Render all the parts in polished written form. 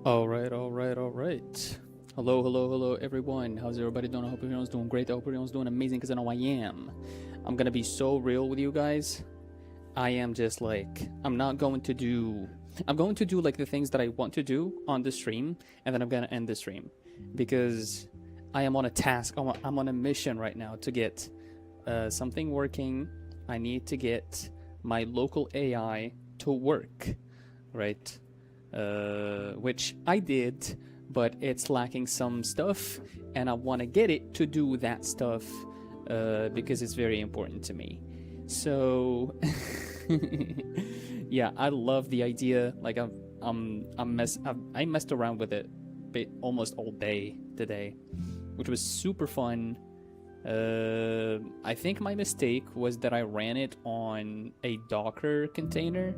All right. Hello, everyone. How's everybody doing? I hope everyone's doing great. I hope everyone's doing amazing because I know I am. I'm gonna be so real with you guys. I am just like, I'm going to do like the things that I want to do on the stream, and then I'm gonna end the stream because I am on a task. I'm on a mission right now to get something working. I need to get my local AI to work, right? Which I did, but it's lacking some stuff, and I want to get it to do that stuff because it's very important to me. So, yeah, I love the idea. Like I messed around with it almost all day today, which was super fun. I think my mistake was that I ran it on a Docker container.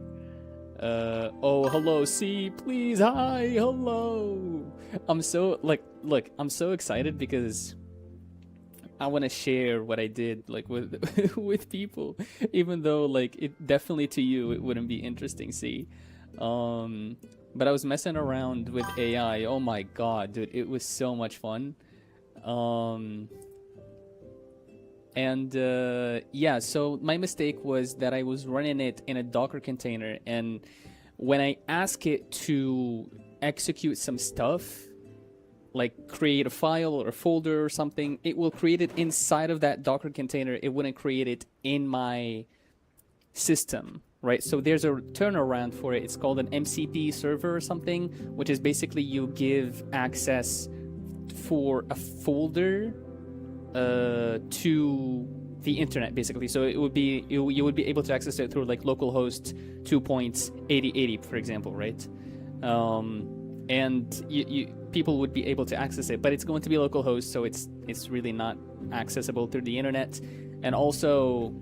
Oh, hello, C, please, hi, hello. I'm so, look, I'm so excited because I want to share what I did, like, with with people, even though, like, it definitely to you, it wouldn't be interesting, C. But I was messing around with AI. Oh my god, dude, it was so much fun. Yeah, so my mistake was that I was running it in a Docker container, and when I ask it to execute some stuff, like create a file or a folder or something, it will create it inside of that Docker container. It wouldn't create it in my system, right? So there's a turnaround for it. It's called an MCP server or something, which is basically you give access for a folder to the internet, basically. So it would be you would be able to access it through like localhost 2.8080, for example, right? And people would be able to access it, but it's going to be localhost, so it's really not accessible through the internet. And also,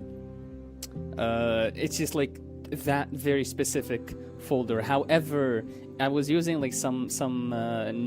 it's just like that very specific folder. However, I was using like some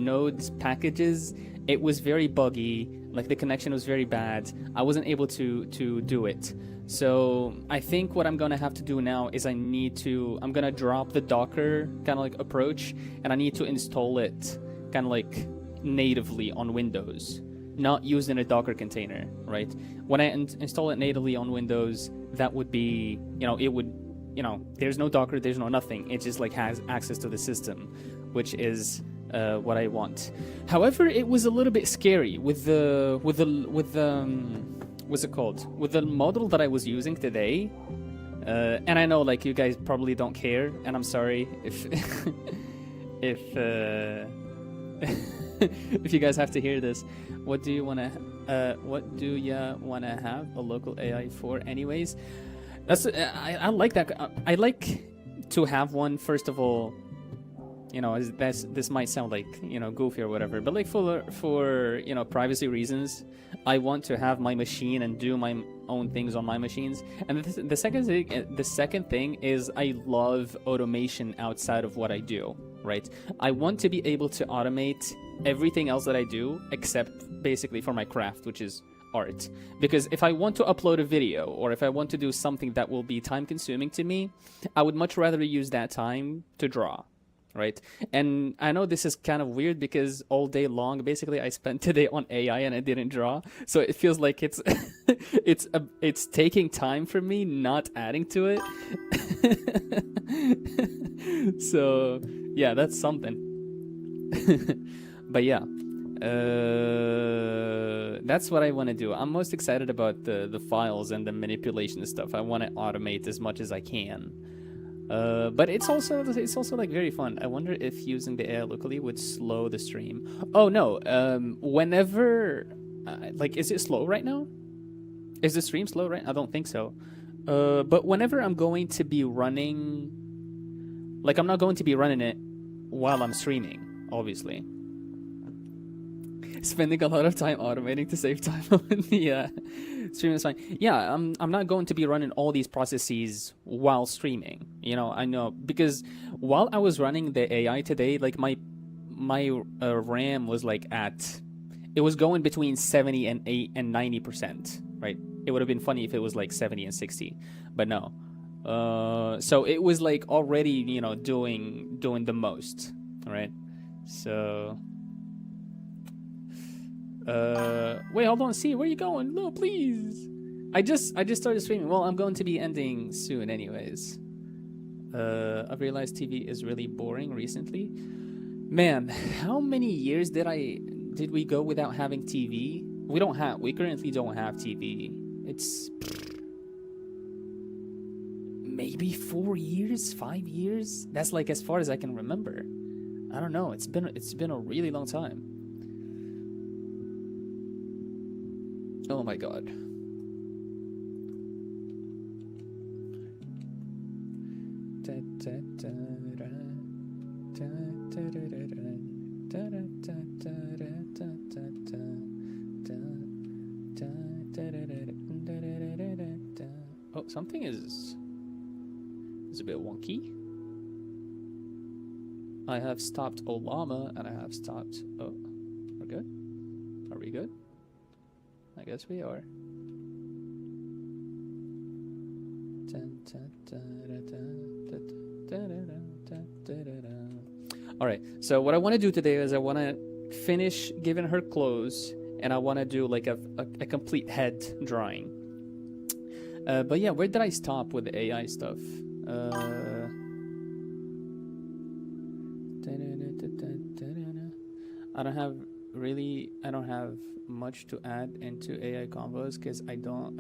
nodes packages. It was very buggy, like the connection was very bad. I wasn't able to do it. So I think what I'm gonna have to do now is I'm gonna drop the Docker kind of like approach, and I need to install it kind of like natively on Windows, not using a Docker container, right? When I install it natively on Windows, that would be, there's no Docker, there's no nothing. It just like has access to the system, which is what I want. However, it was a little bit scary with the what's it called? With the model that I was using today. And I know like you guys probably don't care, and I'm sorry if if if you guys have to hear this. What do you wanna have a local AI for anyways? I like that. I like to have one, first of all. This might sound like goofy or whatever, but like for privacy reasons, I want to have my machine and do my own things on my machines. And the second thing is I love automation outside of what I do, right? I want to be able to automate everything else that I do except basically for my craft, which is art. Because if I want to upload a video, or if I want to do something that will be time consuming to me, I would much rather use that time to draw. Right? And I know this is kind of weird because all day long, basically, I spent today on AI and I didn't draw. So it feels like it's it's taking time for me, not adding to it. So yeah, that's something. But yeah, that's what I want to do. I'm most excited about the files and the manipulation stuff. I want to automate as much as I can. But it's also like very fun. I wonder if using the AI locally would slow the stream. Oh no, whenever like, is it slow right now? Is the stream slow right? I don't think so. But whenever I'm going to be running, like, I'm not going to be running it while I'm streaming, obviously. Spending a lot of time automating to save time on the stream is fine. Yeah, I'm not going to be running all these processes while streaming. I know, because while I was running the AI today, like my RAM was like it was going between 70 and 90%, right? It would have been funny if it was like 70 and 60, but no. So it was like already, doing the most, right? So, wait, hold on. See, where you going? No, please. I just started streaming. Well, I'm going to be ending soon, anyways. I've realized TV is really boring recently. Man, how many years did we go without having TV? We currently don't have TV. It's maybe 4 years, 5 years. That's like as far as I can remember. I don't know. It's been a really long time. Oh my god. Oh, something is a bit wonky. I have stopped Olama and I have stopped. Oh, we're good? Are we good? I guess we are. Alright, so what I want to do today is I want to finish giving her clothes and I want to do like a complete head drawing. But yeah, where did I stop with the AI stuff? I don't have much to add into AI combos because I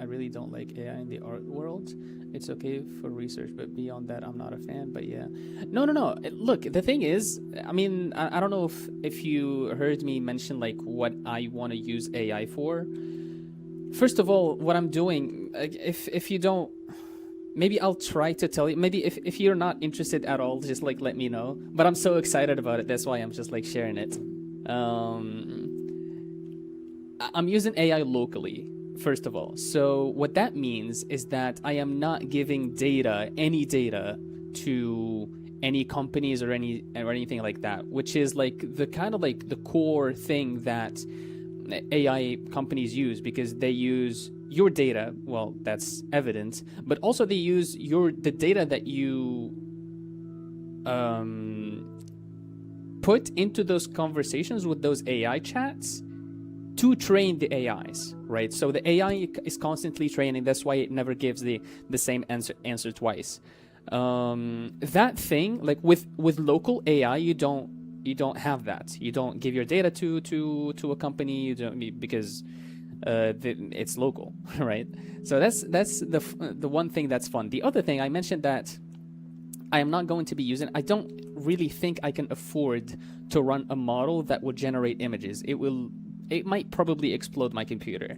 really don't like AI in the art world. It's okay for research, but beyond that, I'm not a fan. But yeah, no. Look, the thing is, I mean, I don't know if you heard me mention like what I want to use AI for. First of all, what I'm doing, if you don't, maybe I'll try to tell you. Maybe if you're not interested at all, just like let me know. But I'm so excited about it. That's why I'm just like sharing it. I'm using AI locally, first of all. So what that means is that I am not giving any data to any companies or anything like that, which is like the kind of like the core thing that AI companies use, because they use your data. Well, that's evident, but also they use the data that you put into those conversations with those AI chats to train the AIs, right? So the AI is constantly training. That's why it never gives the same answer twice. That thing, like with local AI, you don't have that. You don't give your data to a company. You don't, because it's local, right? So that's the one thing that's fun. The other thing I mentioned that I am not going to be using. I don't really think I can afford to run a model that will generate images. It might probably explode my computer,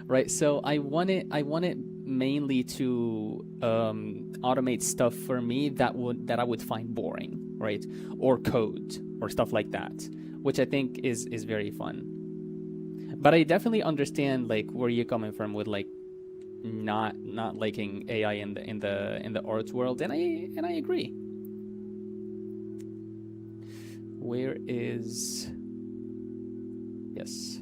right? So I want it mainly to automate stuff for me that I would find boring, right? Or code or stuff like that, which I think is very fun. But I definitely understand like where you're coming from with like not liking AI in the arts world, and I agree. Where is? Yes.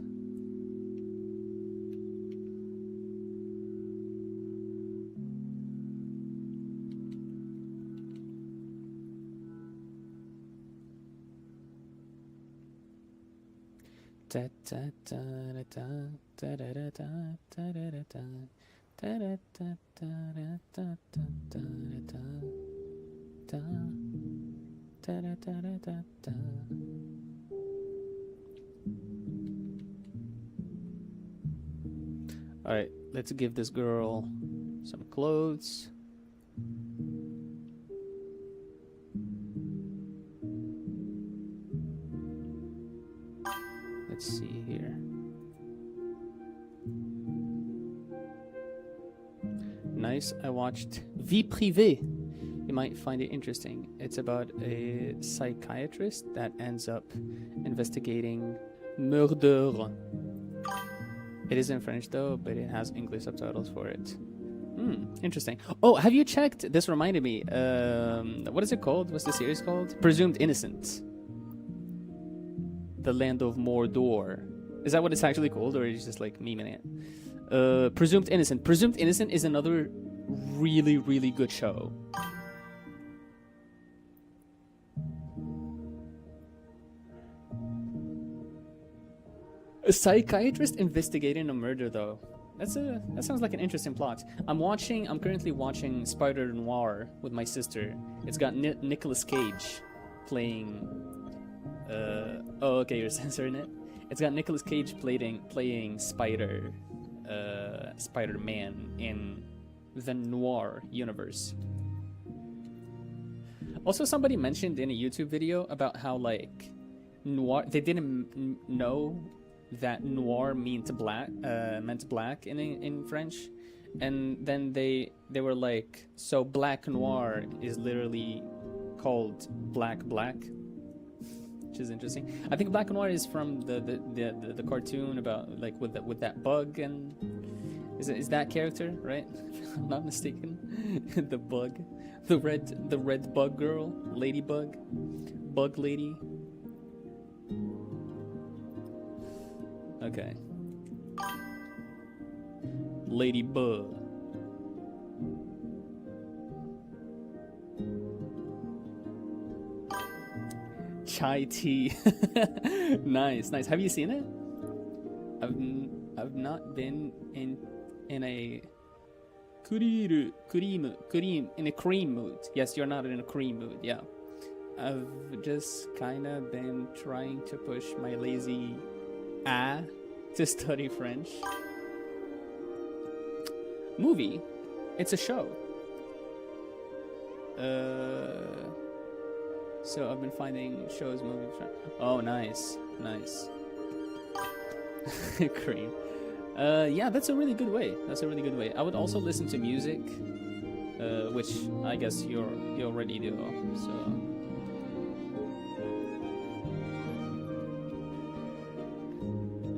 All right, let's give this girl some clothes. Let's see here. Nice. I watched Vie Privée. You might find it interesting. It's about a psychiatrist that ends up investigating murder. It is in French though, but it has English subtitles for it. Interesting. Oh, have you checked? This reminded me. What is it called? What's the series called? Presumed Innocent. The Land of Mordor. Is that what it's actually called, or is it just like memeing it? Presumed Innocent. Presumed Innocent is another really, really good show. A psychiatrist investigating a murder, though. That sounds like an interesting plot. I'm currently watching Spider Noir with my sister. It's got Nicolas Cage playing. Oh, okay, you're censoring it. It's got Nicolas Cage playing Spider-Man in the Noir universe. Also, somebody mentioned in a YouTube video about how like noir. They didn't know that noir meant black in French, and then they were like, so black noir is literally called black, which is interesting. I think black noir is from the cartoon about like with that bug, and is that character, right? If I'm not mistaken. The bug, the red bug girl, ladybug, bug lady. Okay. Ladybug. Chai tea. Nice. Have you seen it? I've not been in a cream in a cream mood. Yes, you're not in a cream mood. Yeah. I've just kind of been trying to push my lazy to study French. Movie. It's a show. So I've been finding shows, movies. Oh, nice. Cream. Yeah, that's a really good way. I would also listen to music, which I guess you already do. So.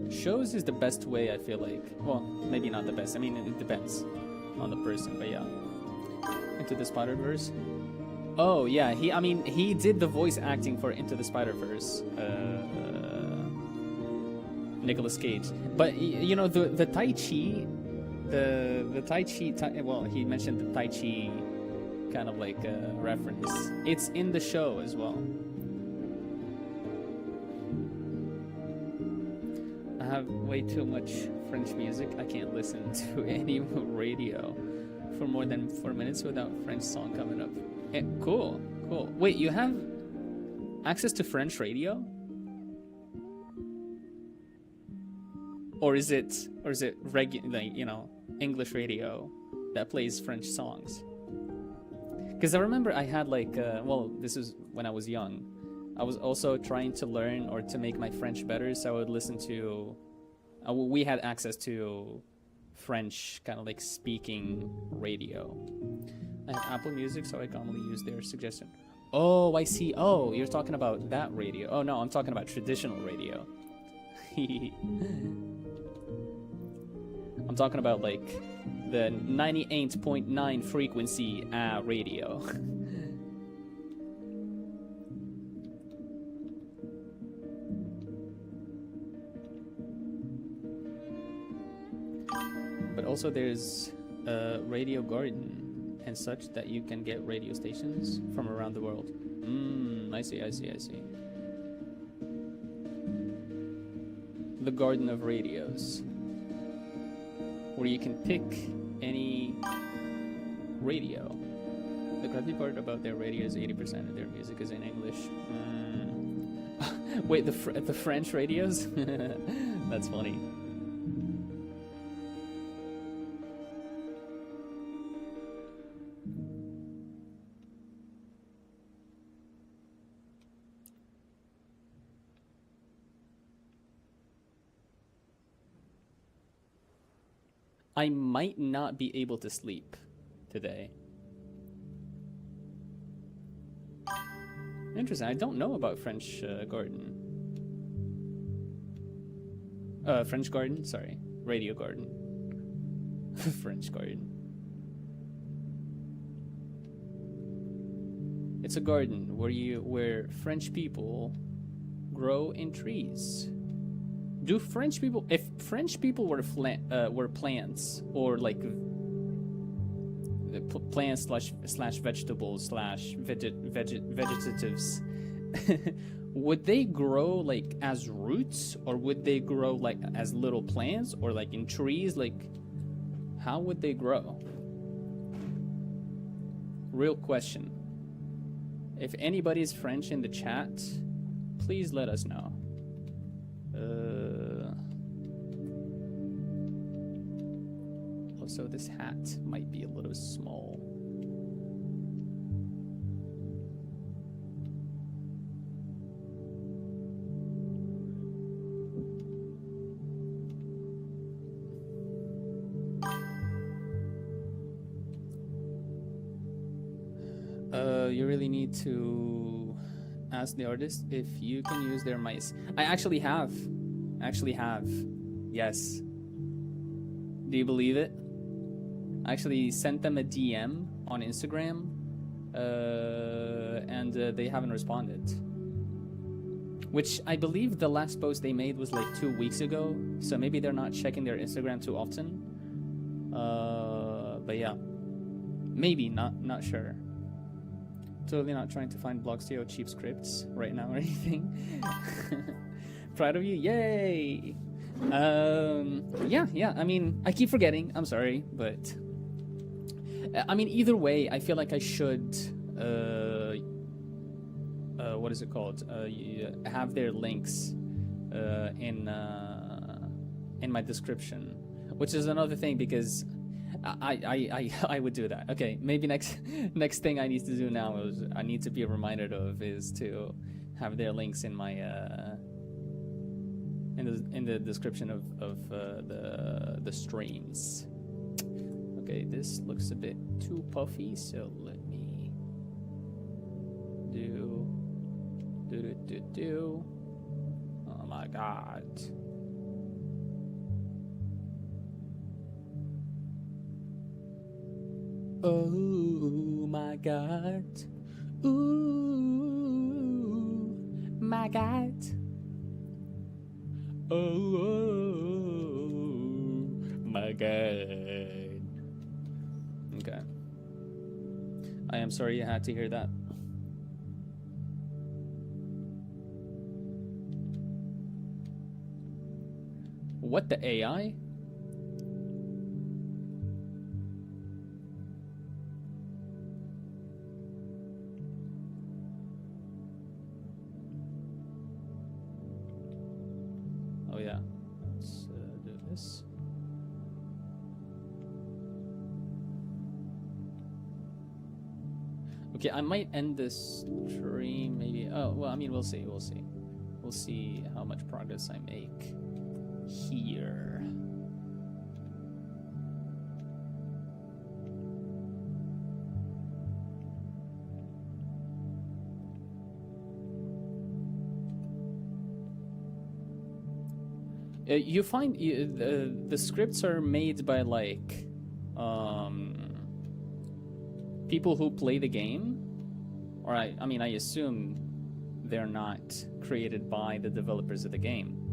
Shows is the best way, I feel like. Well, maybe not the best. I mean, it depends on the person, but yeah. Into the Spider-Verse. Oh yeah, he did the voice acting for Into the Spider-Verse. Nicolas Cage. But you know the Tai Chi, the Tai Chi. Well, he mentioned the Tai Chi, kind of like reference. It's in the show as well. I have way too much French music. I can't listen to any radio for more than 4 minutes without French song coming up. Cool. Wait, you have access to French radio? Or is it regular, you know, English radio that plays French songs? Because I remember I had like, well, this is when I was young. I was also trying to learn or to make my French better, so I would listen to. We had access to French kind of like speaking radio. I have Apple Music, so I commonly use their suggestion. Oh, I see. Oh, you're talking about that radio. Oh no, I'm talking about traditional radio. I'm talking about like the 98.9 frequency radio. But also there's Radio Garden and such that you can get radio stations from around the world. I see. The Garden of Radios, where you can pick any radio. The crappy part about their radio is 80% of their music is in English. Wait, the French radios? That's funny. I might not be able to sleep today. Interesting. I don't know about French Garden. French Garden? Sorry. Radio Garden. French Garden. It's a garden where French people grow in trees. Do French people, if French people were plants or like plants slash vegetables slash vegetatives, would they grow like as roots, or would they grow like as little plants, or like in trees? Like, how would they grow? Real question. If anybody's French in the chat, please let us know. Also, this hat might be a little small. You really need to ask the artist if you can use their mice. I actually have. Yes. Do you believe it? I actually sent them a DM on Instagram, and they haven't responded. Which I believe the last post they made was like 2 weeks ago, so maybe they're not checking their Instagram too often. But yeah, maybe, not sure. Totally not trying to find Blockstio cheap scripts right now or anything. Proud of you, yay! Yeah, I mean, I keep forgetting, I'm sorry, but I mean, either way, I feel like I should what is it called, have their links in my description, which is another thing, because I would do that. Okay, maybe next thing I need to do now is I need to be reminded of is to have their links in my in the description of the streams. Okay, this looks a bit too puffy, so let me do. Oh my god. Oh my god. Ooh my god. Oh my god. Okay. I am sorry you had to hear that. What, the AI? Oh yeah, let's do this. Okay, I might end this stream maybe. Oh, well, I mean, we'll see. We'll see how much progress I make here. You find the scripts are made by like people who play the game, or I mean I assume they're not created by the developers of the game.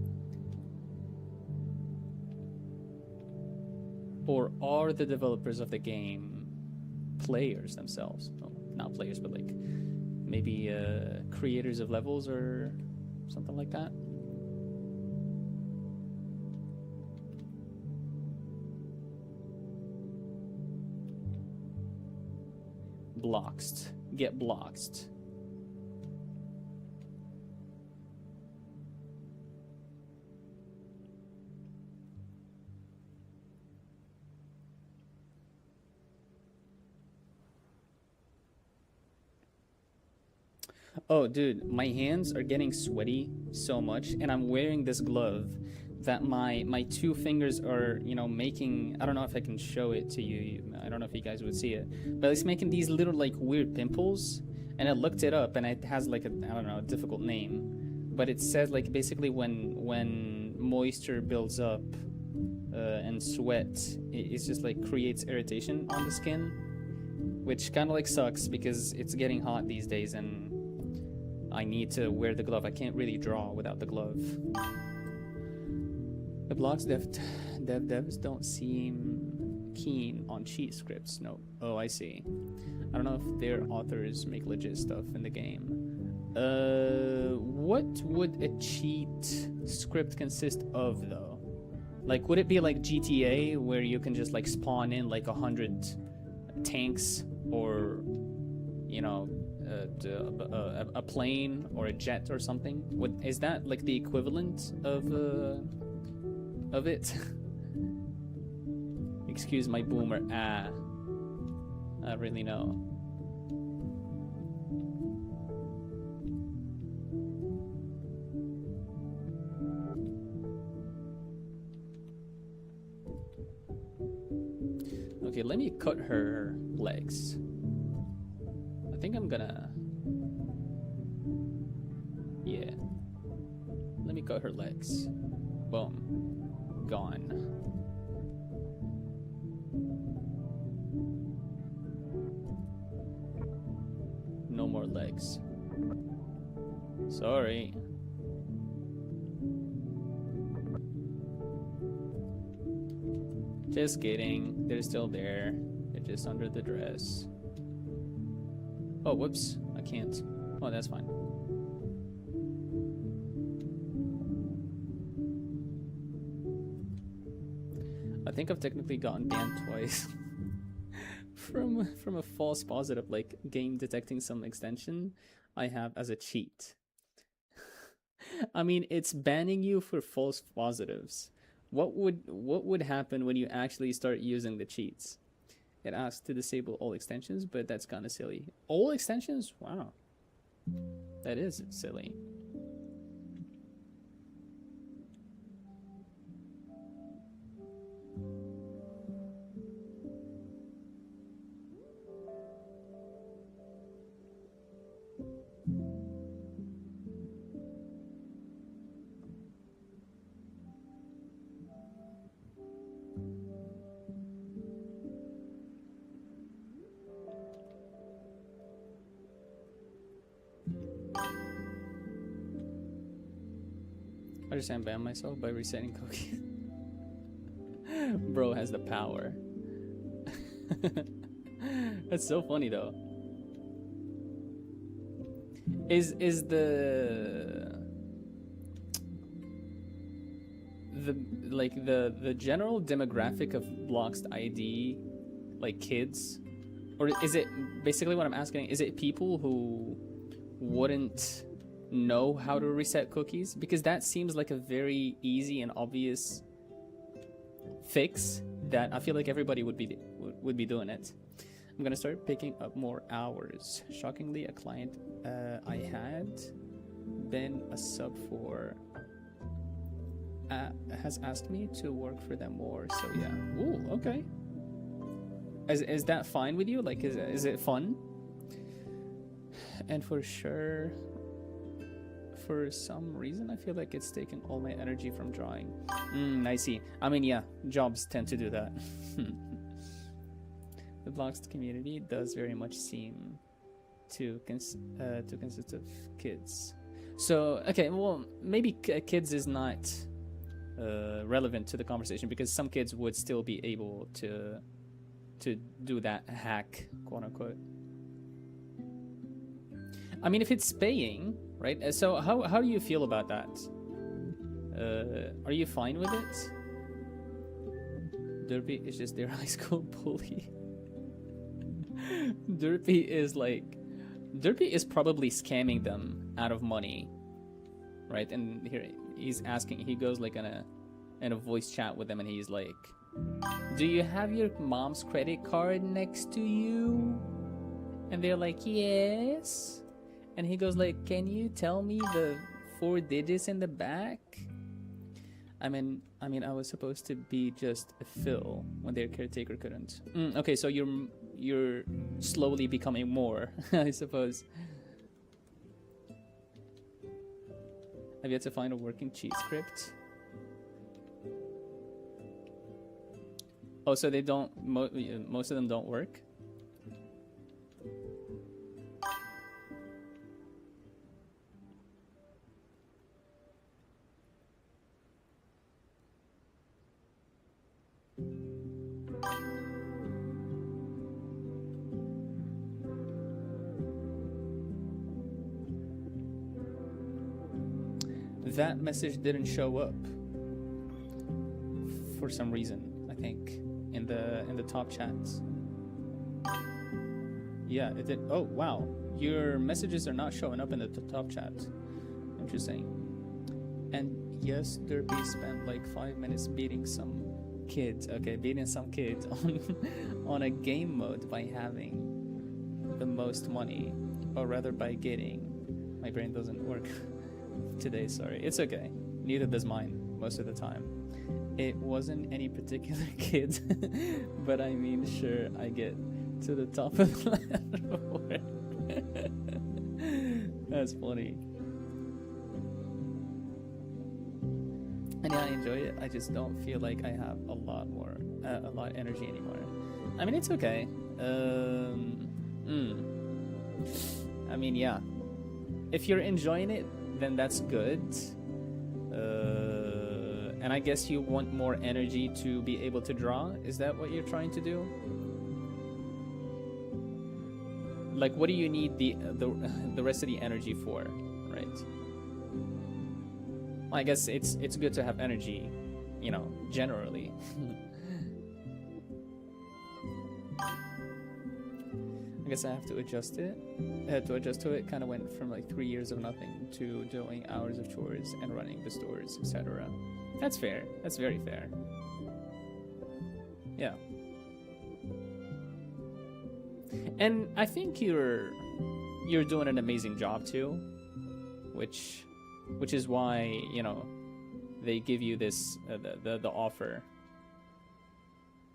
Or are the developers of the game players themselves? Well, not players, but like maybe creators of levels or something like that. Blocked. Get blocked. Oh, dude, my hands are getting sweaty so much, and I'm wearing this glove that my two fingers are, you know, making. I don't know if I can show it to you. I don't know if you guys would see it, but it's making these little like weird pimples. And I looked it up, and it has like a, I don't know, a difficult name, but it says like basically when moisture builds up and sweat, it's just like creates irritation on the skin, which kind of like sucks because it's getting hot these days, and I need to wear the glove. I can't really draw without the glove. The blocks devs don't seem keen on cheat scripts. No. Oh, I see. I don't know if their authors make legit stuff in the game. What would a cheat script consist of, though? Like, would it be like GTA, where you can just like spawn in like 100 tanks, or you know, a plane or a jet or something? Is that like the equivalent of it? Excuse my boomer. I really know. Okay, let me cut her legs. I think I'm gonna... Yeah. Let me cut her legs. Boom. Gone. No more legs. Sorry. Just kidding. They're still there. They're just under the dress. Oh, whoops. I can't. Oh, that's fine. I think I've technically gotten banned twice. from a false positive, like game detecting some extension I have as a cheat. I mean, it's banning you for false positives. What would happen when you actually start using the cheats? It asks to disable all extensions, but that's kind of silly. All extensions? Wow. That is silly. I just unban myself by resetting cookies. Bro has the power. That's so funny though. Is the like the general demographic of Bloxed ID like kids, or is it basically what I'm asking? Is it people who wouldn't know how to reset cookies? Because that seems like a very easy and obvious fix that I feel like everybody would be doing it. I'm gonna start picking up more hours. Shockingly, a client I had been a sub for has asked me to work for them more. So yeah. Ooh, okay. Is that fine with you? Like, is it fun? And for sure, for some reason, I feel like it's taking all my energy from drawing. I see. I mean, yeah, jobs tend to do that. The Bloxed community does very much seem to consist of kids. So, okay, well, maybe kids is not relevant to the conversation, because some kids would still be able to do that hack, quote unquote. I mean, if it's paying, right? So how do you feel about that? Are you fine with it? Derpy is just their high school bully. Derpy is probably scamming them out of money, right? And here he's asking, he goes like in a voice chat with them, and he's like, do you have your mom's credit card next to you? And they're like, yes. And he goes like, can you tell me the 4 digits in the back? I mean, I was supposed to be just a fill when their caretaker couldn't. Okay, so you're slowly becoming more, I suppose. Have yet to find a working cheat script. Oh, so they don't. Most of them don't work. that message didn't show up for some reason, I think, in the top chats. Yeah, it did. Oh, wow. Your messages are not showing up in the top chat. Interesting. And yes, Derpy spent like 5 minutes beating some kids. Okay, beating some kids on a game mode by having the most money, or rather by getting. My brain doesn't work today, sorry. It's okay. Neither does mine most of the time. It wasn't any particular kid, but I mean, sure, I get to the top of the leaderboard. That's funny. And yeah, I enjoy it. I just don't feel like I have a lot of energy anymore. I mean, it's okay. I mean, yeah. If you're enjoying it, then that's good. And I guess you want more energy to be able to draw. Is that what you're trying to do? Like, what do you need the rest of the energy for, right? Well, I guess it's good to have energy, you know, generally. I guess I have to adjust it. To adjust to it, kind of went from like 3 years of nothing to doing hours of chores and running the stores, etc. That's fair. That's very fair. Yeah. And I think you're doing an amazing job too, which is why, you know, they give you this the offer.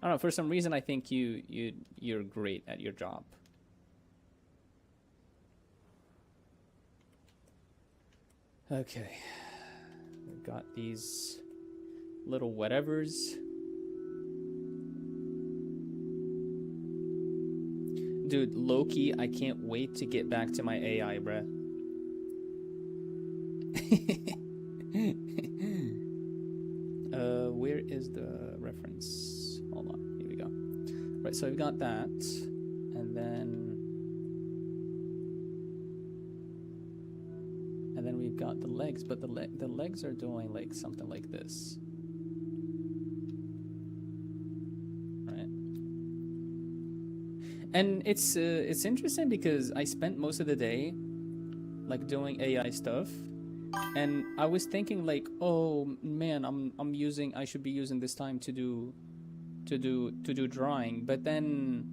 I don't know, for some reason I think you're great at your job. Okay. We've got these little whatevers. Dude, low-key, I can't wait to get back to my AI, bruh. Where is the reference? Hold on, here we go. Right, so we've got that, and then we've got the legs, but the legs are doing like something like this. And it's interesting because I spent most of the day like doing AI stuff, and I was thinking like, oh man, I should be using this time to do drawing, but then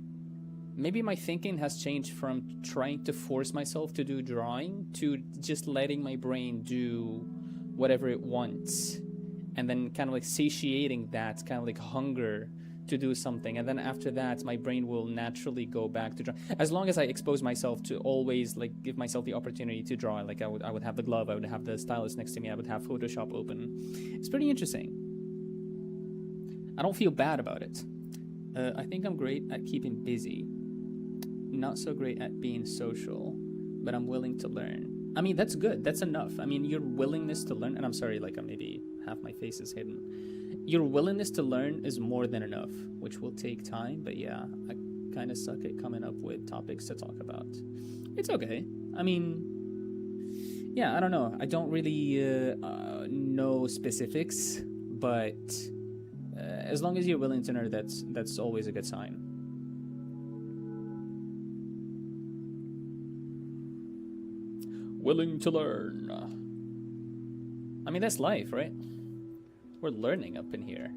maybe my thinking has changed from trying to force myself to do drawing to just letting my brain do whatever it wants, and then kind of like satiating that kind of like hunger to do something, and then after that my brain will naturally go back to draw, as long as I expose myself to always like give myself the opportunity to draw. Like I would have the glove, I would have the stylus next to me, I would have Photoshop open. It's pretty interesting. I don't feel bad about it. I think I'm great at keeping busy, not so great at being social, but I'm willing to learn. I mean, that's good, that's enough. I mean, your willingness to learn, and I'm sorry, like maybe half my face is hidden. Your willingness to learn is more than enough, which will take time, but yeah, I kind of suck at coming up with topics to talk about. It's okay. I mean, yeah, I don't know. I don't really know specifics, but as long as you're willing to learn, that's always a good sign. Willing to learn. I mean, that's life, right? We're learning up in here.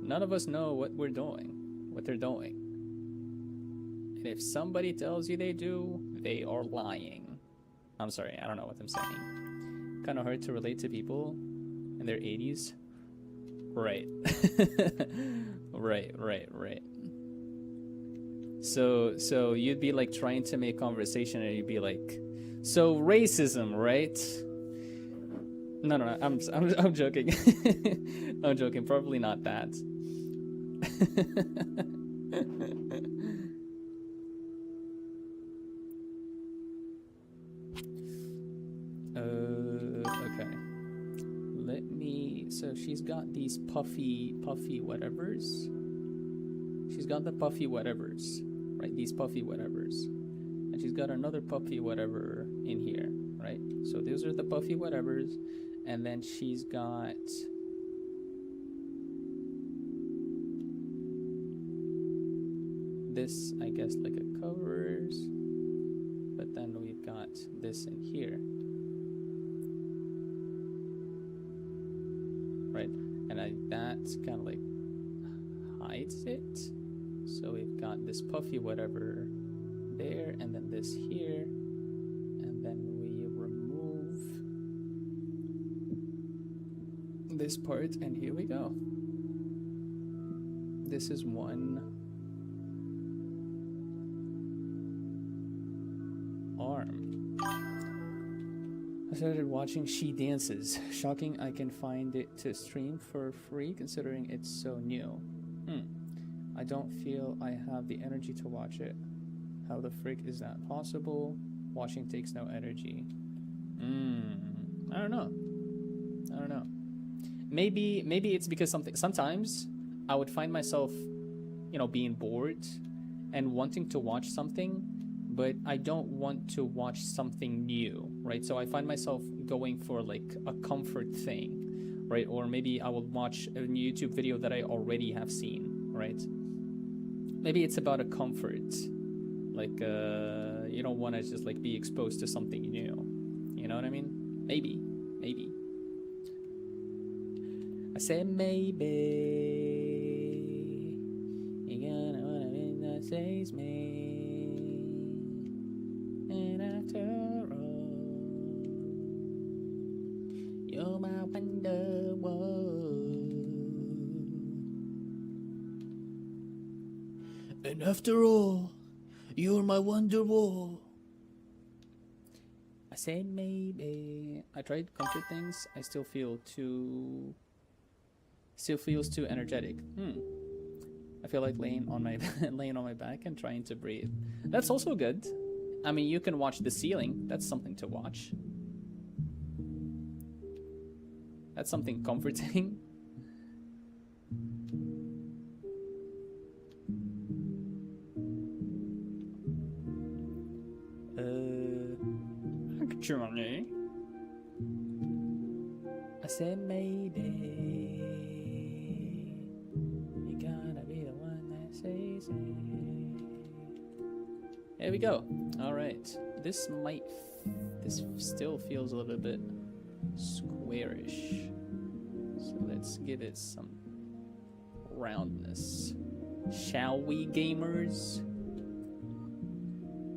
None of us know what we're doing, what they're doing. And if somebody tells you they do, they are lying. I'm sorry, I don't know what I'm saying. Kind of hard to relate to people in their 80s. Right. Right. So you'd be like trying to make conversation, and you'd be like, so racism, right? No, I'm joking. I'm joking. Probably not that. Okay. Let me. So she's got these puffy whatevers. She's got the puffy whatevers, right? These puffy whatevers, and she's got another puffy whatever in here, right? So those are the puffy whatevers. And then she's got this, I guess, like a covers. But then we've got this in here. Right? And that kind of like hides it. So we've got this puffy whatever there, and then this here. And then we remove this part, and here we go. This is one arm. I started watching She Dances. Shocking I can find it to stream for free considering it's so new. I don't feel I have the energy to watch it. How the frick is that possible? Watching takes no energy. I don't know. I don't know. Maybe it's because sometimes I would find myself, you know, being bored and wanting to watch something, but I don't want to watch something new, right? So I find myself going for like a comfort thing, right? Or maybe I will watch a YouTube video that I already have seen, right? Maybe it's about a comfort. Like, you don't want to just like be exposed to something new. You know what I mean? Maybe. I said maybe. You gotta wanna be that saves me. And after all, you're my wonderwall. And after all, you're my wonderwall. I say maybe. I tried comfort things. I still feel too. Still feels too energetic. I feel like laying on my back and trying to breathe. That's also good. I mean, you can watch the ceiling. That's something to watch. That's something comforting. Johnny. I said maybe you gotta be the one that says it. There we go. All right. This still feels a little bit squarish. So let's give it some roundness. Shall we, gamers?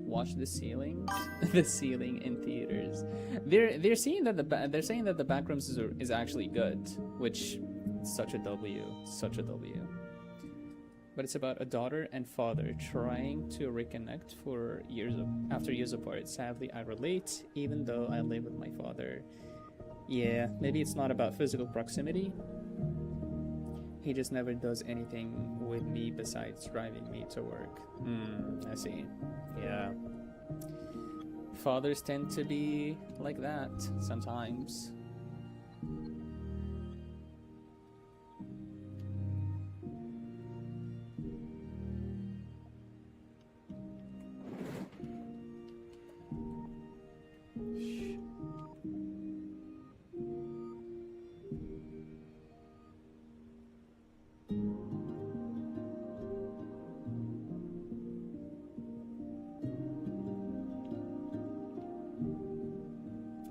Watch the ceilings, the ceiling in theaters. They're saying that the backrooms is actually good, which such a W. But it's about a daughter and father trying to reconnect after years apart. Sadly, I relate, even though I live with my father. Yeah, maybe it's not about physical proximity. He just never does anything with me besides driving me to work. I see. Yeah. Fathers tend to be like that sometimes.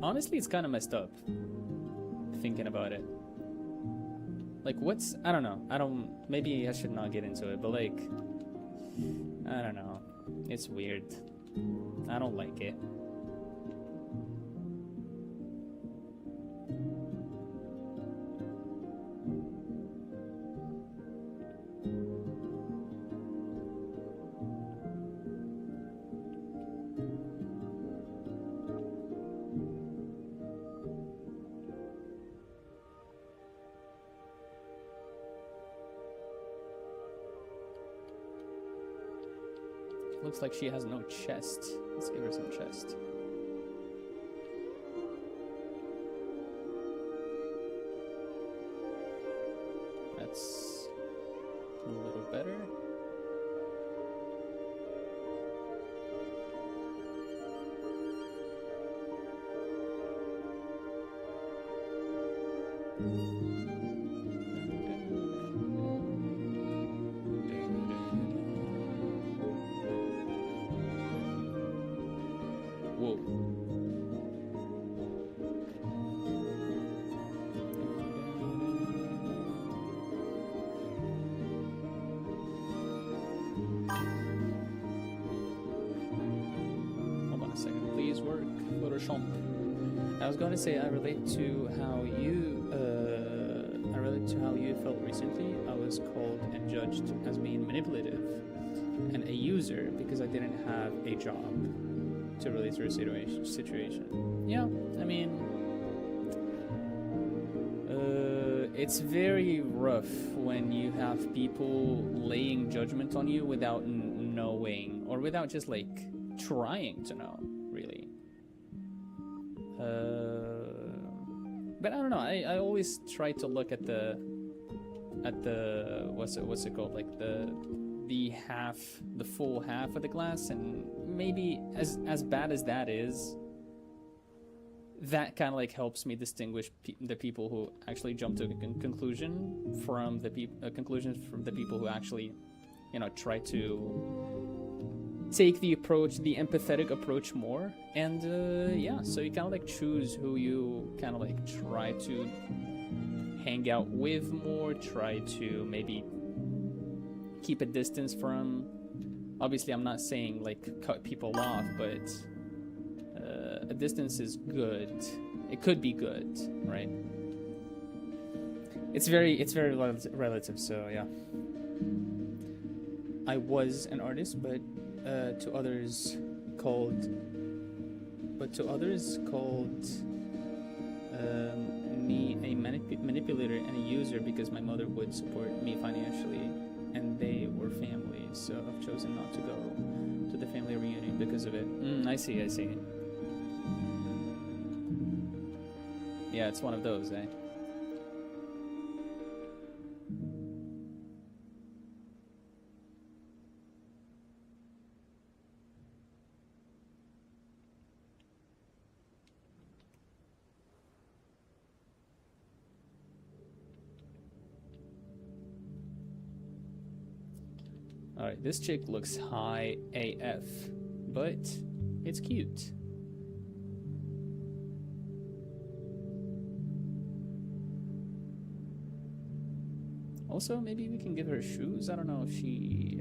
Honestly, it's kind of messed up, thinking about it. Like, I don't know. Maybe I should not get into it, but like, I don't know. It's weird. I don't like it. Looks like she has no chest. Let's give her some chest. That's a little better. Whoa. Hold on a second, please work. Photoshop. I was going to say I relate to how you felt recently. I was called and judged as being manipulative and a user because I didn't have a job to relate to a situation. Yeah, I mean, it's very rough when you have people laying judgment on you without knowing, or without just like trying to know, really. But I don't know. I always try to look at the what's it called, like the full half of the glass, and maybe as bad as that is, that kind of like helps me distinguish the people who actually jump to a conclusion from the conclusions from the people who actually, you know, try to take the empathetic approach more. And yeah, so you kind of like choose who you kind of like try to hang out with more, try to maybe keep a distance from. Obviously, I'm not saying like cut people off, but a distance is good. It could be good, right? It's very relative. So yeah, I was an artist, but to others called me a manipulator and a user because my mother would support me financially and they were family, so I've chosen not to go to the family reunion because of it. I see. Yeah, it's one of those, eh? Alright, this chick looks high AF, but it's cute. Also, maybe we can give her shoes. I don't know if she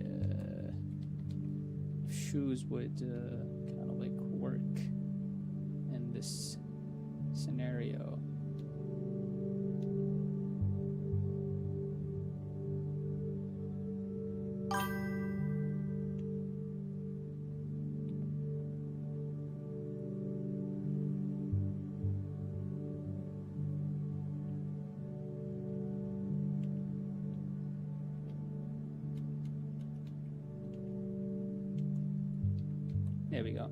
if shoes would kind of like work in this scenario. There we go.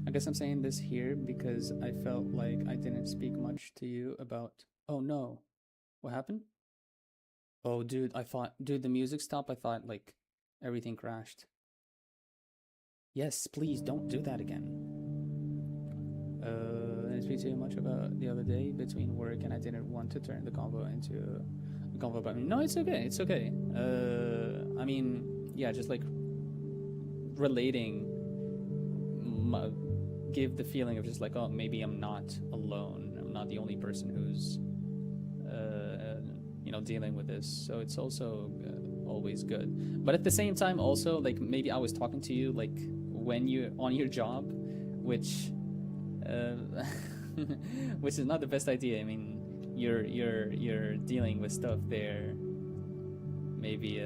I guess I'm saying this here because I felt like I didn't speak much to you about... Oh no. What happened? Oh dude, Dude, the music stopped. I thought like everything crashed. Yes, please don't do that again. I didn't speak too much about the other day between work and I didn't want to turn the convo into a convo about me. No, it's okay. It's okay. I mean, yeah, just like relating... give the feeling of just like, oh, maybe I'm not alone. I'm not the only person who's, you know, dealing with this. So it's also always good. But at the same time, also, like, maybe I was talking to you, like, when you're on your job, which, which is not the best idea. I mean, you're dealing with stuff there. Maybe,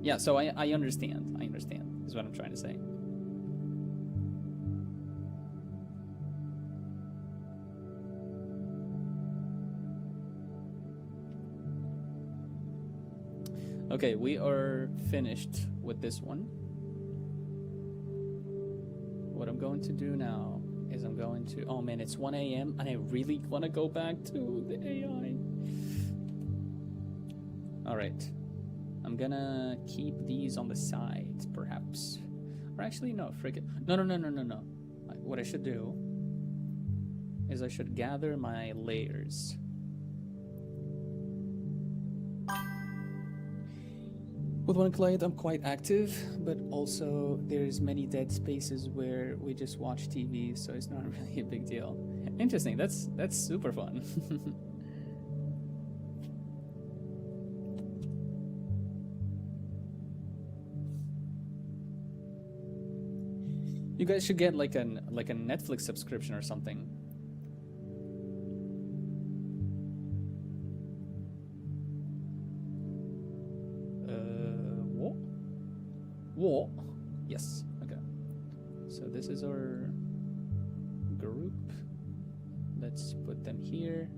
yeah, so I understand. I understand, is what I'm trying to say. Okay, we are finished with this one. What I'm going to do now is I'm going to... Oh man, it's 1 a.m. and I really want to go back to the AI. Alright. I'm gonna keep these on the side, perhaps. Or actually, no, frick it. No. What I should do is I should gather my layers. With one client, I'm quite active, but also there's many dead spaces where we just watch TV, so it's not really a big deal. Interesting. That's super fun. You guys should get like a Netflix subscription or something. What? Yes. Okay. So this is our group. Let's put them here,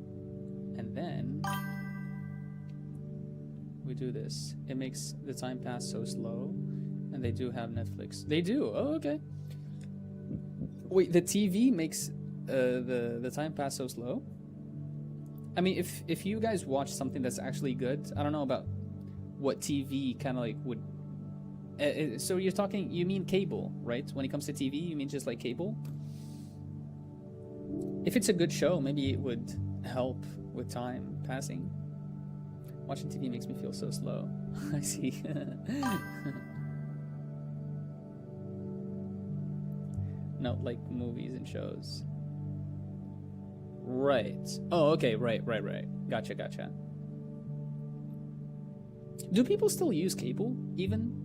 and then we do this. It makes the time pass so slow, and they do have Netflix. They do. Oh, okay. Wait, the TV makes the time pass so slow? I mean, if you guys watch something that's actually good, I don't know about what TV kind of like would. So you're talking, you mean cable, right? When it comes to TV, you mean just like cable? If it's a good show, maybe it would help with time passing. Watching TV makes me feel so slow. I see. No, like movies and shows. Right. Oh, okay. Right. Gotcha. Do people still use cable, even?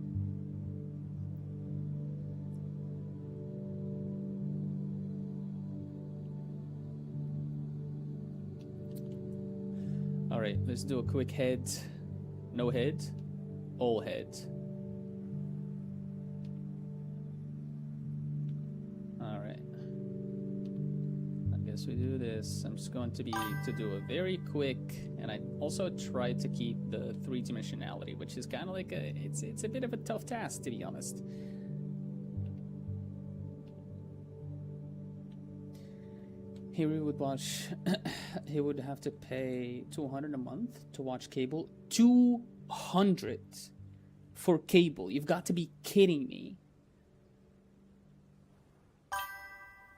Alright, let's do a quick head. No head. All head. Alright. I guess we do this. I'm just going to do a very quick, and I also try to keep the three-dimensionality, which is kind of like it's a bit of a tough task, to be honest. He would watch. He would have to pay $200 a month to watch cable. $200 for cable. You've got to be kidding me.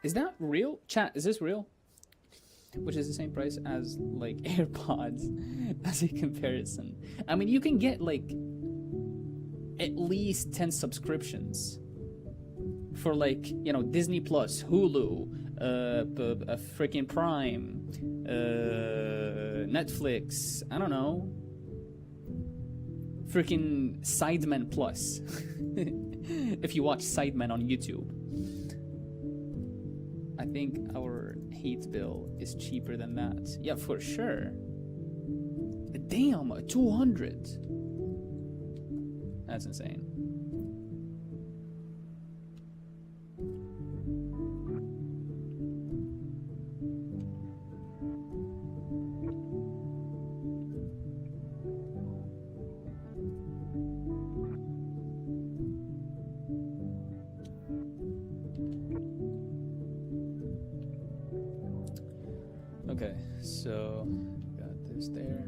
Is that real? Chat, is this real? Which is the same price as like AirPods as a comparison. I mean, you can get like at least 10 subscriptions for like, you know, Disney Plus, Hulu, a freaking Prime, Netflix, I don't know, freaking Sidemen Plus. If you watch Sidemen on YouTube. I think our heat bill is cheaper than that. Yeah, for sure. Damn, 200. That's insane. Okay, so got this there.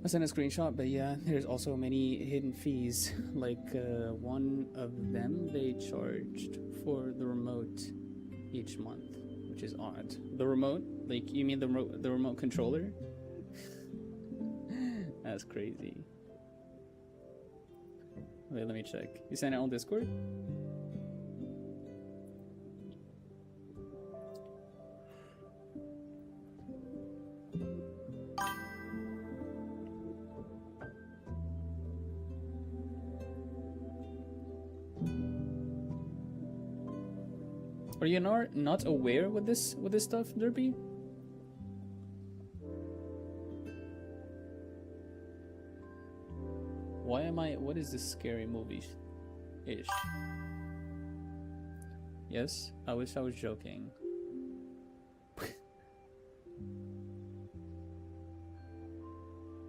I sent a screenshot, but yeah, there's also many hidden fees. Like one of them they charged for the remote each month, which is odd. The remote? Like, you mean the remote controller? That's crazy. Wait, let me check. You sent it on Discord? Are you not aware with this stuff, Derpy? Why am I? What is this scary movie-ish? Yes, I wish I was joking.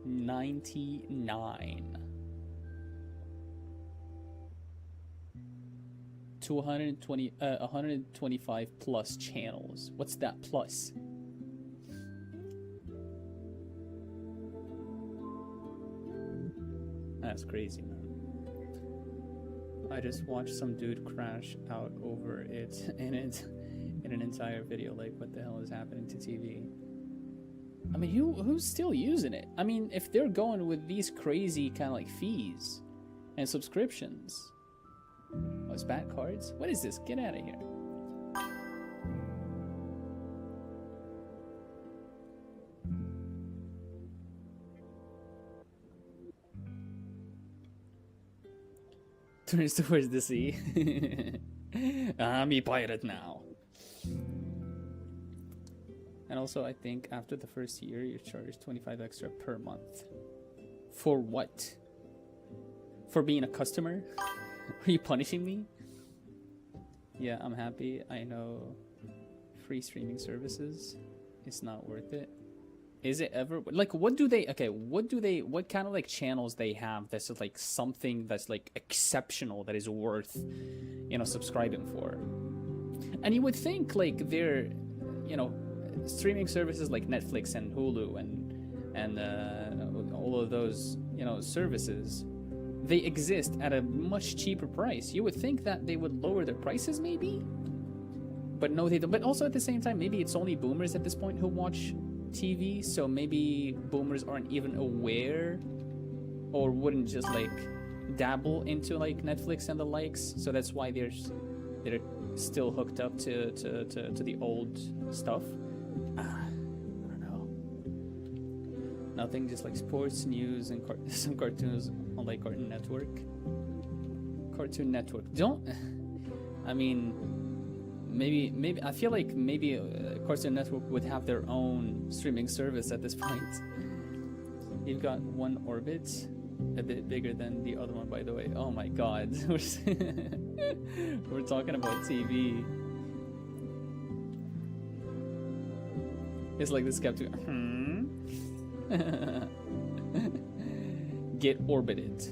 $99. 125 plus channels. What's that plus? That's crazy, man. I just watched some dude crash out over it in an entire video. Like, what the hell is happening to TV? I mean, who's still using it? I mean, if they're going with these crazy kind of like fees and subscriptions. What's back cards? What is this? Get out of here. Turns towards the sea. I'm a pirate now. And also, I think after the first year, you're charged 25 extra per month. For what? For being a customer? Are you punishing me? Yeah, I'm happy. I know free streaming services. It's not worth it. Is it ever? Like, what do they? Okay, what kind of like channels they have that's like something that's like exceptional that is worth, you know, subscribing for? And you would think like they're, you know, streaming services like Netflix and Hulu and all of those, you know, services. They exist at a much cheaper price. You would think that they would lower their prices, maybe? But no, they don't. But also at the same time, maybe it's only boomers at this point who watch TV, so maybe boomers aren't even aware or wouldn't just like dabble into like Netflix and the likes. So that's why they're still hooked up to the old stuff. I don't know. Nothing, just like sports, news, and some cartoons on like Cartoon Network. Cartoon Network. Don't. I mean, maybe. I feel like maybe Cartoon Network would have their own streaming service at this point. You've got one orbit, a bit bigger than the other one, by the way. Oh my God, we're talking about TV. It's like the skeptic. Get orbited.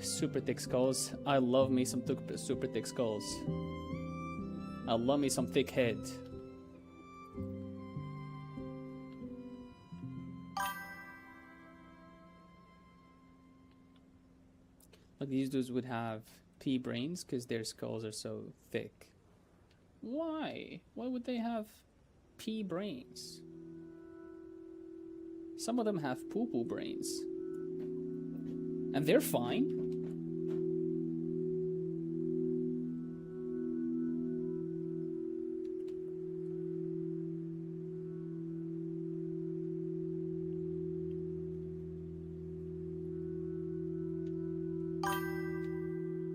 Super thick skulls. I love me some super thick skulls. I love me some thick head. Like these dudes would have pea brains because their skulls are so thick. Why? Why would they have pea brains? Some of them have poo-poo brains. And they're fine.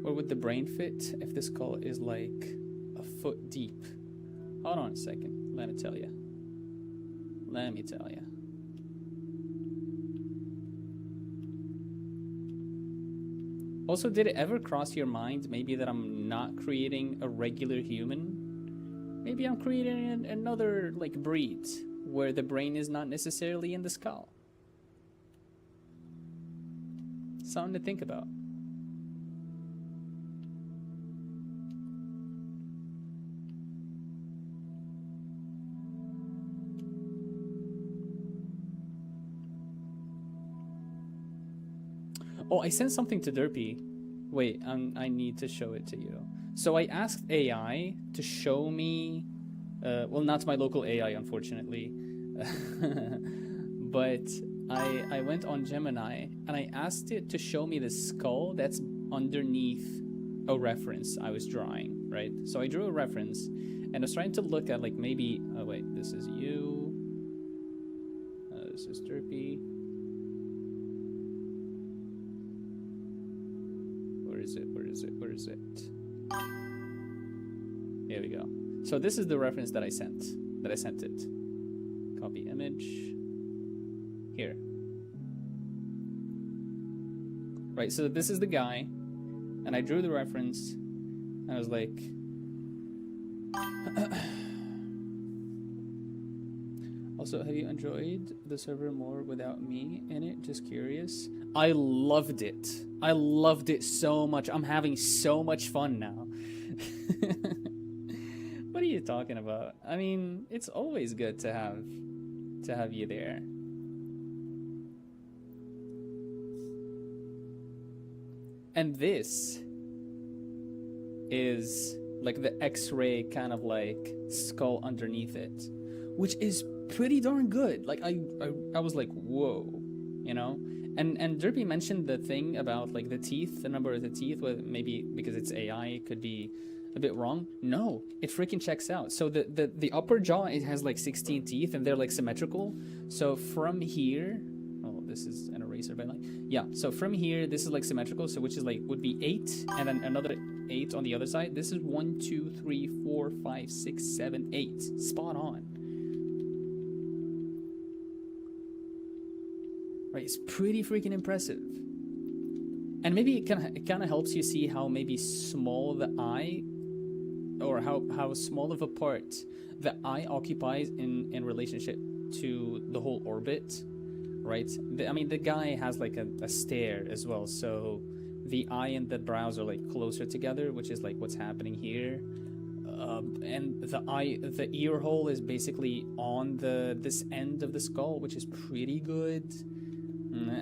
Where would the brain fit if the skull is like a foot deep? Hold on a second, let me tell you. Let me tell you. Also, did it ever cross your mind maybe that I'm not creating a regular human? Maybe I'm creating another like breed where the brain is not necessarily in the skull. Something to think about. Oh, I sent something to Derpy. Wait, I need to show it to you. So I asked AI to show me, well, not my local AI, unfortunately, but I went on Gemini and I asked it to show me the skull that's underneath a reference I was drawing, right? So I drew a reference and I was trying to look at like maybe, oh wait, this is you, this is Derpy. Where is it? Here we go. So this is the reference that I sent it. Copy image. Here. Right, so this is the guy, and I drew the reference, and I was like, also, have you enjoyed the server more without me in it? Just curious. I loved it. I loved it so much. I'm having so much fun now. What are you talking about? I mean, it's always good to have you there. And this is like the X-ray kind of like skull underneath it, which is pretty darn good. Like I was like, whoa, you know. And Derpy mentioned the thing about like the teeth, the number of the teeth, with maybe because it's AI, it could be a bit wrong. No, it freaking checks out. So the upper jaw, it has like 16 teeth and they're like symmetrical. So from here, oh, this is an eraser by line. Yeah, so from here, this is like symmetrical, so which is like would be 8, and then another 8 on the other side. This is 1, 2, 3, 4, 5, 6, 7, 8. Spot on. Right, it's pretty freaking impressive. And maybe it kind of helps you see how maybe small the eye, or how small of a part the eye occupies in relationship to the whole orbit, right? I mean, the guy has like a stare as well, so the eye and the brows are like closer together, which is like what's happening here. And the ear hole is basically on this end of the skull, which is pretty good.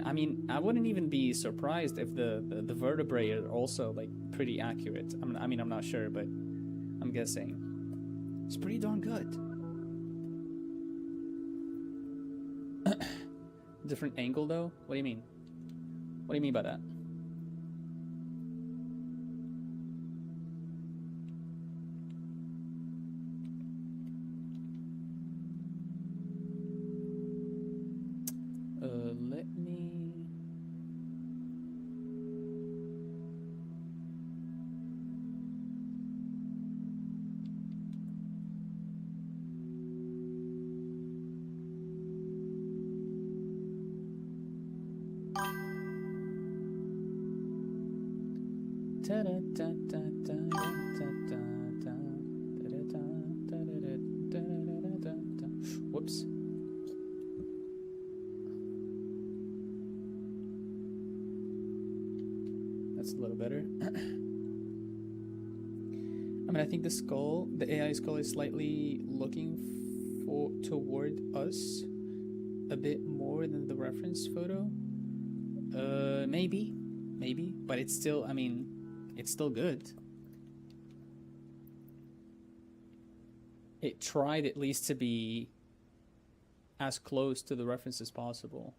I mean, I wouldn't even be surprised if the vertebrae are also like pretty accurate. I mean, I'm not sure, but I'm guessing. It's pretty darn good. Different angle though? What do you mean? What do you mean by that? Let me... Whoops. That's a little better. I mean, I think the skull, the AI skull, is slightly looking toward us a bit more than the reference photo. Maybe, but it's still, I mean, it's still good. It tried at least to be as close to the reference as possible.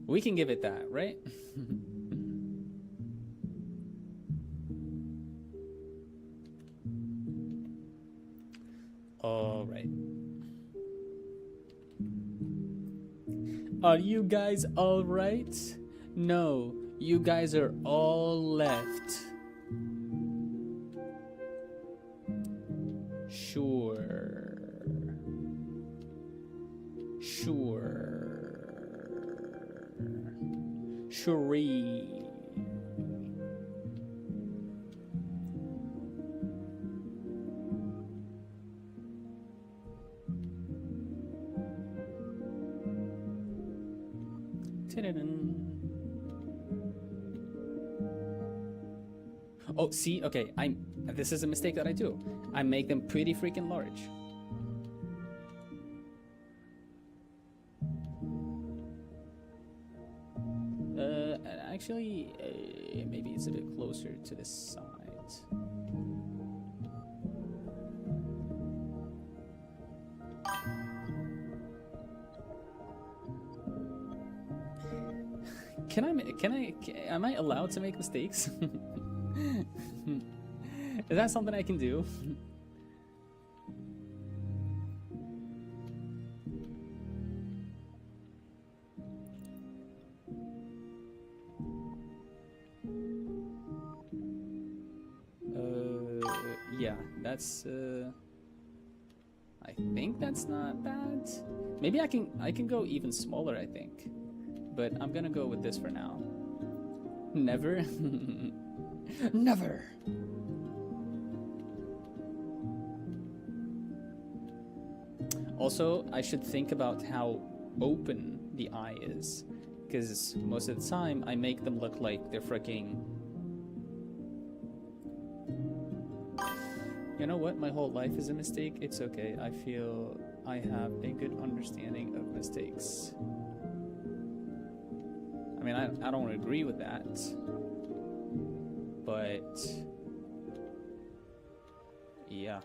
We can give it that, right? All right. Are you guys all right? No, you guys are all left. Sure. Shuri. Oh, see, okay, this is a mistake that I do. I make them pretty freaking large. Actually, maybe it's a bit closer to the side. Am I allowed to make mistakes? Is that something I can do? Yeah, that's I think that's not bad. Maybe I can go even smaller, I think. But I'm gonna go with this for now. Never. Never. Also, I should think about how open the eye is, because most of the time I make them look like they're freaking... You know what? My whole life is a mistake. It's okay. I feel I have a good understanding of mistakes. I mean, I don't agree with that, but yeah.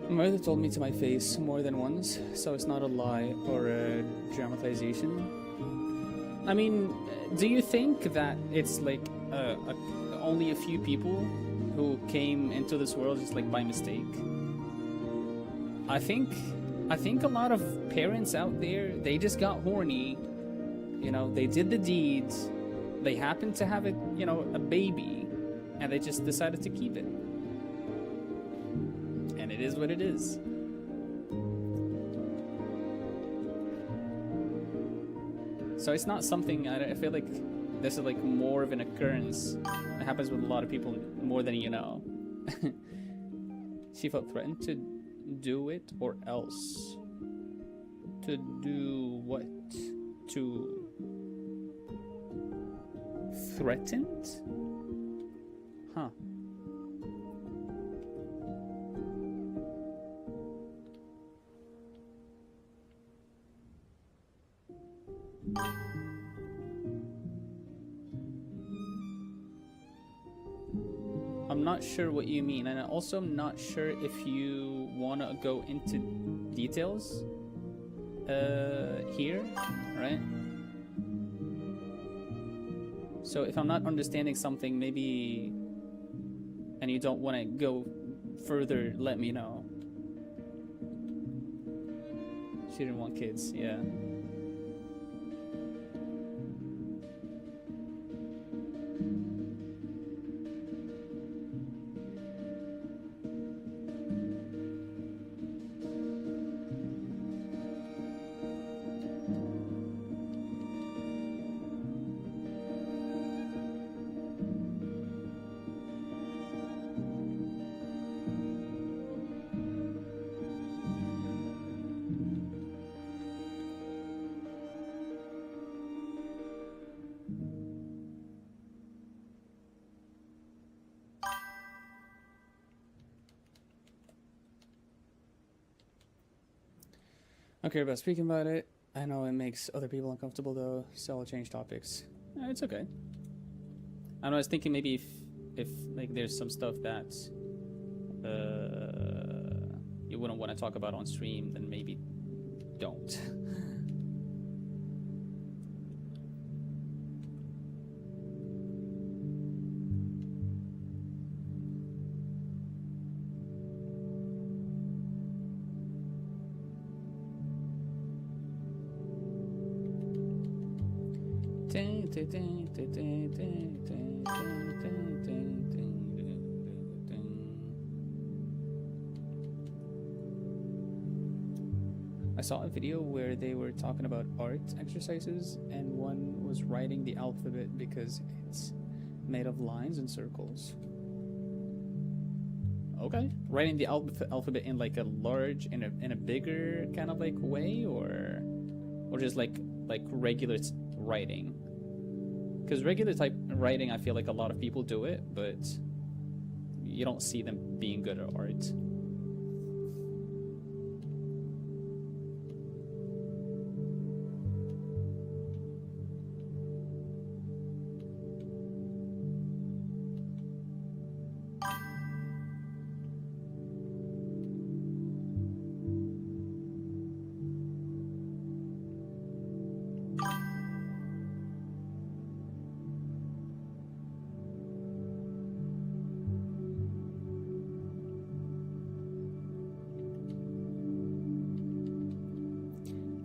My mother told me to my face more than once, so it's not a lie or a dramatization. I mean, do you think that it's like only a few people who came into this world just like by mistake? I think a lot of parents out there, they just got horny, you know, they did the deeds, they happened to have a baby, and they just decided to keep it. And it is what it is. So it's not something, I feel like this is like more of an occurrence. It happens with a lot of people more than you know. She felt threatened to do it or else. To do what? To... Threatened? Huh. I'm not sure what you mean, and I also am not sure if you want to go into details here, right? So if I'm not understanding something, maybe, and you don't want to go further, let me know. She didn't want kids, yeah. Okay, but speaking about it, I know it makes other people uncomfortable though, so I'll change topics. It's okay. I was thinking maybe if like there's some stuff that you wouldn't want to talk about on stream, then maybe don't. I saw a video where they were talking about art exercises, and one was writing the alphabet because it's made of lines and circles. Okay, writing the alphabet in like a large, in a bigger kind of like way, or just like regular writing. Because regular type writing, I feel like a lot of people do it, but you don't see them being good at art.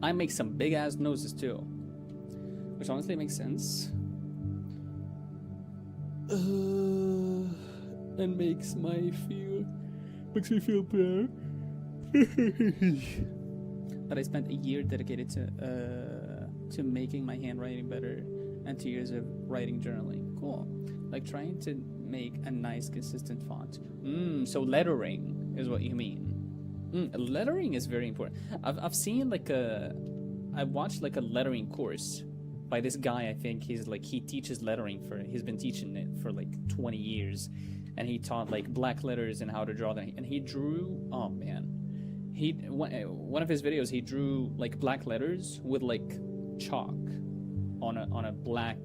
I make some big ass noses too, which honestly makes sense. And makes me feel better. But I spent a year dedicated to making my handwriting better, and 2 years of writing journaling. Cool. Like trying to make a nice consistent font. So lettering is what you mean. Lettering is very important. I've seen like I watched like a lettering course by this guy. I think he teaches lettering he's been teaching it for like 20 years, and he taught like black letters and how to draw them. And he drew, oh man, one of his videos he drew like black letters with like chalk on a black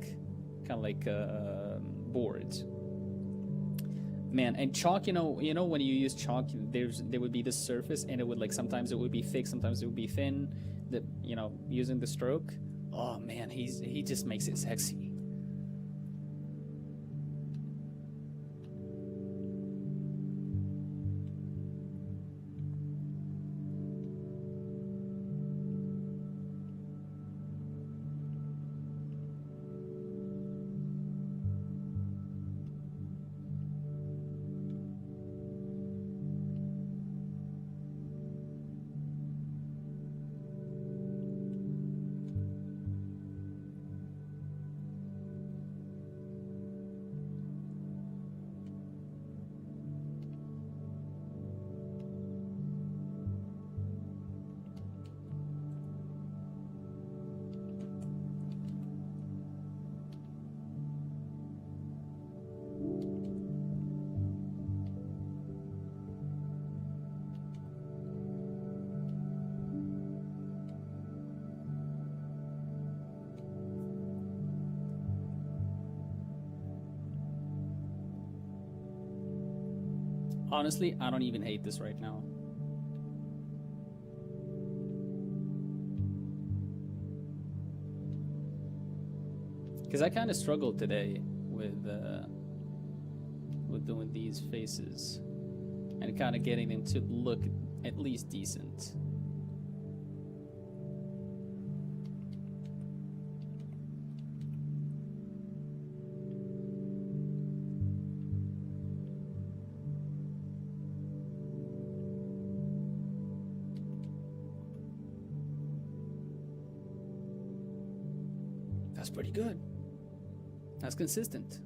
kind of like board. Man, and chalk, you know when you use chalk, there would be the surface, and it would like sometimes it would be thick, sometimes it would be thin. That using the stroke. Oh man, he just makes it sexy. Honestly, I don't even hate this right now. Because I kind of struggled today with doing these faces and kind of getting them to look at least decent. That's pretty good. That's consistent.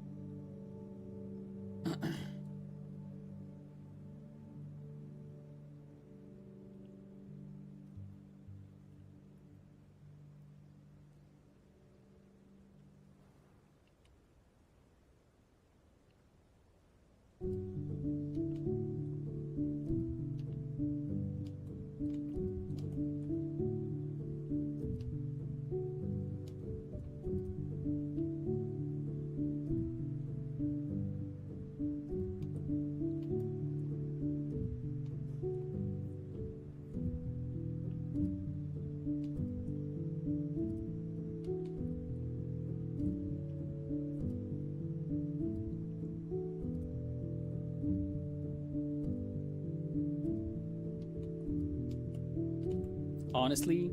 honestly,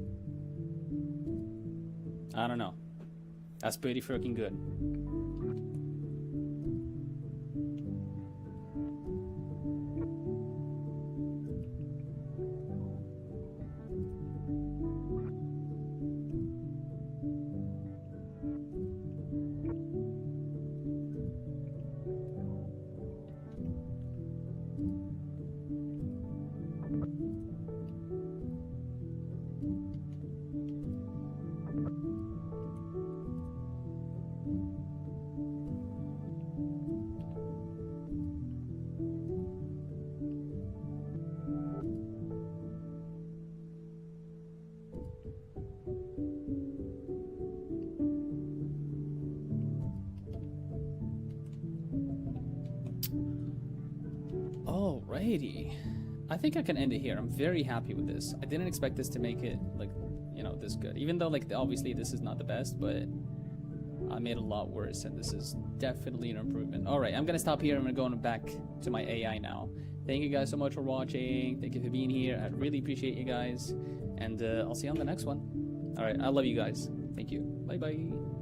I don't know. That's pretty freaking good. Alrighty. I think I can end it here. I'm very happy with this. I didn't expect this to make it, like, you know, this good. Even though, like, obviously this is not the best, but I made it a lot worse, and this is definitely an improvement. Alright, I'm gonna stop here. I'm gonna go back to my AI now. Thank you guys so much for watching. Thank you for being here. I really appreciate you guys. And I'll see you on the next one. Alright, I love you guys. Thank you. Bye-bye.